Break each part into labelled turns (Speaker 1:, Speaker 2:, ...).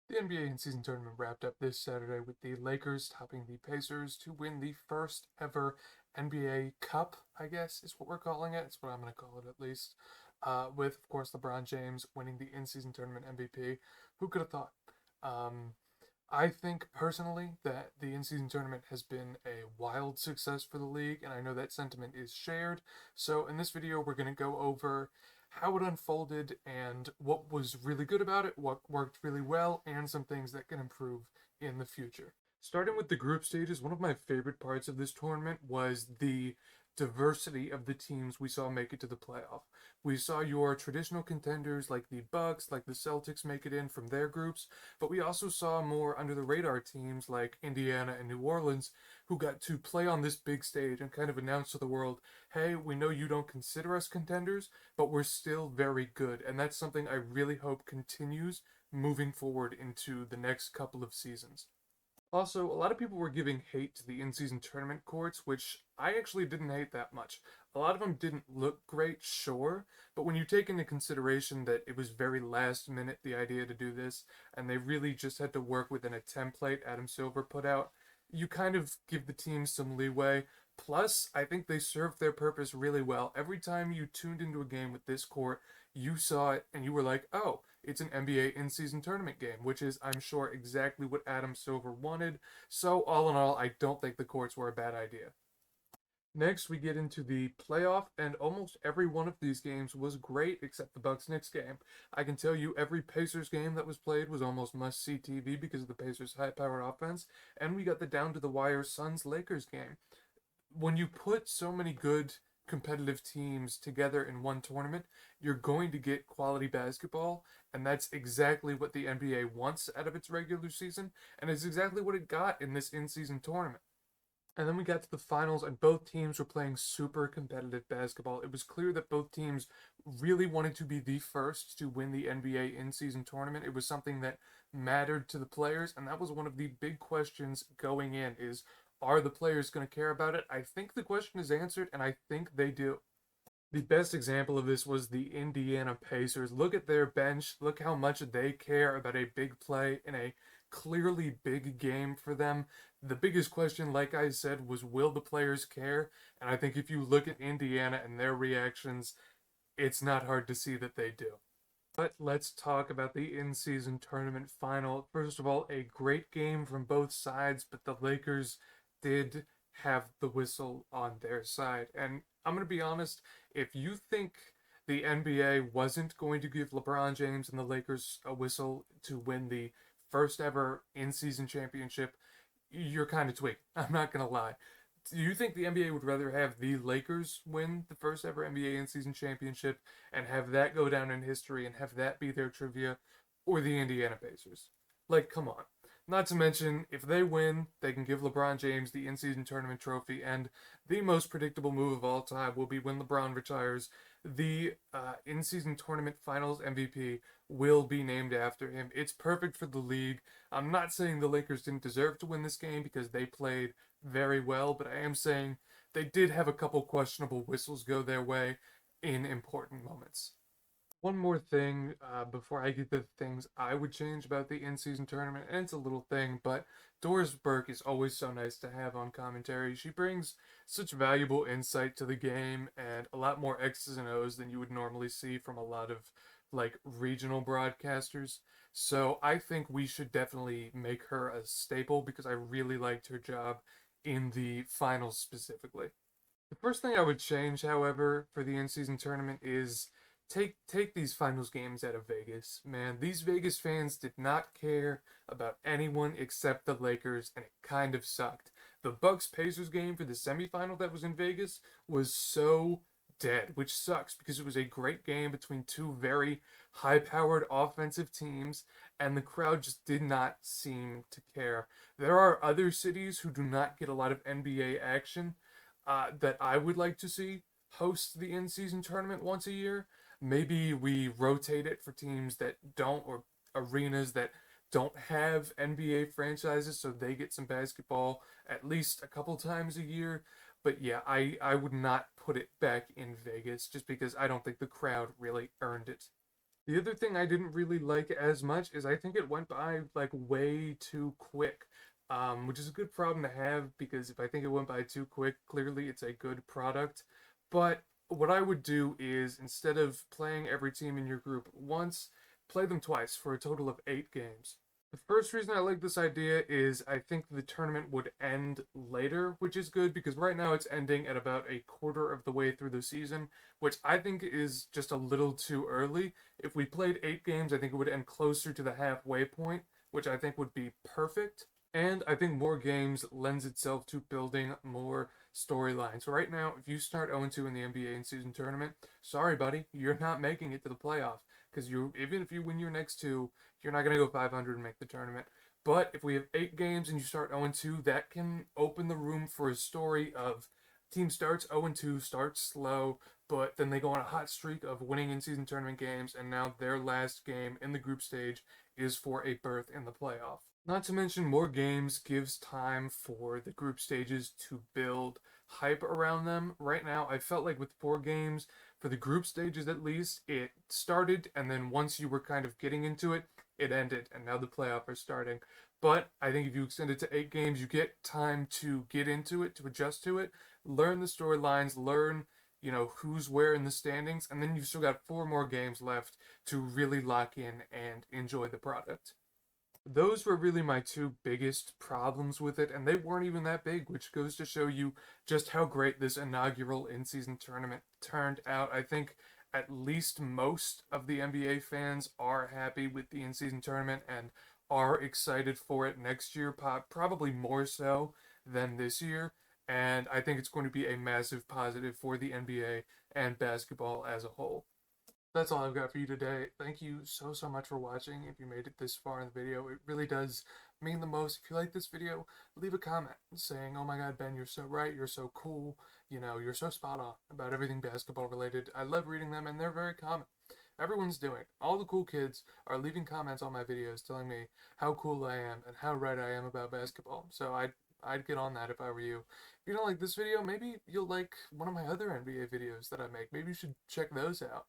Speaker 1: The NBA in-season tournament wrapped up this Saturday with the Lakers topping the Pacers to win the first ever NBA Cup, I guess is what we're calling it. It's what I'm going to call it at least. With, of course, LeBron James winning the in-season tournament MVP. Who could have thought? Um, I think personally that the in-season tournament has been a wild success for the league, and I know that sentiment is shared. So in this video, we're going to go over how it unfolded and what was really good about it, what worked really well, and some things that can improve in the future. Starting with the group stages, one of my favorite parts of this tournament was the diversity of the teams we saw make it to the playoff. We saw your traditional contenders like the Bucks, like the Celtics make it in from their groups, but we also saw more under the radar teams like Indiana and New Orleans who got to play on this big stage and kind of announce to the world, hey, we know you don't consider us contenders, but we're still very good. And that's something I really hope continues moving forward into the next couple of seasons. Also, a lot of people were giving hate to the in-season tournament courts, which I actually didn't hate that much. A lot of them didn't look great, sure, but when you take into consideration that it was very last minute, the idea to do this, and they really just had to work within a template Adam Silver put out, you kind of give the teams some leeway. Plus, I think they served their purpose really well. Every time you tuned into a game with this court, you saw it and you were like, oh, it's an NBA in-season tournament game, which is, I'm sure, exactly what Adam Silver wanted. So, all in all, I don't think the courts were a bad idea. Next, we get into the playoff, and almost every one of these games was great except the Bucks Knicks game. I can tell you every Pacers game that was played was almost must see TV because of the Pacers' high powered offense, and we got the down to the wire Suns Lakers game. When you put so many good competitive teams together in one tournament, you're going to get quality basketball, and that's exactly what the NBA wants out of its regular season, and it's exactly what it got in this in season tournament. And then we got to the finals, and both teams were playing super competitive basketball. It was clear that both teams really wanted to be the first to win the NBA in season tournament. It was something that mattered to the players, and that was one of the big questions going in is are the players going to care about it? I think the question is answered, and I think they do. The best example of this was the Indiana Pacers. Look at their bench. Look how much they care about a big play in a clearly big game for them. The biggest question, like I said, was will the players care? And I think if you look at Indiana and their reactions, it's not hard to see that they do. But let's talk about the in season tournament final. First of all, a great game from both sides, but the Lakers did have the whistle on their side. And I'm going to be honest, if you think the NBA wasn't going to give LeBron James and the Lakers a whistle to win the first ever in season championship, you're kind of tweaked. I'm not going to lie. Do you think the NBA would rather have the Lakers win the first ever NBA in-season championship and have that go down in history and have that be their trivia, or the Indiana Pacers? Like, come on. Not to mention, if they win, they can give LeBron James the in-season tournament trophy, and the most predictable move of all time will be when LeBron retires, the in-season tournament finals MVP will be named after him. It's perfect for the league. I'm not saying the Lakers didn't deserve to win this game because they played very well, but I am saying they did have a couple questionable whistles go their way in important moments. One more thing before I get to the things I would change about the in-season tournament, and it's a little thing, but Doris Burke is always so nice to have on commentary. She brings such valuable insight to the game and a lot more X's and O's than you would normally see from a lot of like regional broadcasters. So I think we should definitely make her a staple because I really liked her job in the finals specifically. The first thing I would change, however, for the in-season tournament is take these finals games out of Vegas. Man, these Vegas fans did not care about anyone except the Lakers, and it kind of sucked. The Bucks Pacers game for the semifinal that was in Vegas was so dead, which sucks because it was a great game between two very high-powered offensive teams, and the crowd just did not seem to care. There are other cities who do not get a lot of NBA action that I would like to see host the in-season tournament once a year. Maybe we rotate it for teams that don't, or arenas that don't have NBA franchises, so they get some basketball at least a couple times a year. But yeah, I would not put it back in Vegas just because I don't think the crowd really earned it. The other thing I didn't really like as much is I think it went by like way too quick, which is a good problem to have because if I think it went by too quick, clearly it's a good product. But what I would do is instead of playing every team in your group once, play them twice for a total of 8 games. The first reason I like this idea is I think the tournament would end later, which is good because right now it's ending at about a quarter of the way through the season, which I think is just a little too early. If we played 8 games, I think it would end closer to the halfway point, which I think would be perfect. And I think more games lends itself to building more storylines. So right now, if you start 0-2 in the NBA in season tournament, sorry, buddy, you're not making it to the playoff because you even if you win your next two, you're not going to go 500 and make the tournament. But if we have 8 games and you start 0-2, that can open the room for a story of team starts 0-2, starts slow, but then they go on a hot streak of winning in season tournament games, and now their last game in the group stage is for a berth in the playoff. Not to mention, more games gives time for the group stages to build hype around them. Right now, I felt like with 4 games, for the group stages at least, it started, and then once you were kind of getting into it, it ended, and now the playoff are starting. But I think if you extend it to 8 games, you get time to get into it, to adjust to it, learn the storylines, learn, who's where in the standings, and then you've still got 4 more games left to really lock in and enjoy the product. Those were really my two biggest problems with it, and they weren't even that big, which goes to show you just how great this inaugural in season tournament turned out. I think at least most of the NBA fans are happy with the in season tournament and are excited for it next year, probably more so than this year. And I think it's going to be a massive positive for the NBA and basketball as a whole. That's all I've got for you today. Thank you so much for watching. If you made it this far in the video, it really does mean the most. If you like this video, leave a comment saying, "Oh my god, Ben, you're so right, you're so cool, you're so spot on about everything basketball related." I love reading them and they're very common. Everyone's doing it. All the cool kids are leaving comments on my videos telling me how cool I am and how right I am about basketball. So I'd get on that if I were you. If you don't like this video, maybe you'll like one of my other NBA videos that I make. Maybe you should check those out.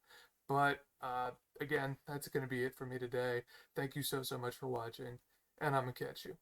Speaker 1: But again, that's going to be it for me today. Thank you so much for watching, and I'm going to catch you.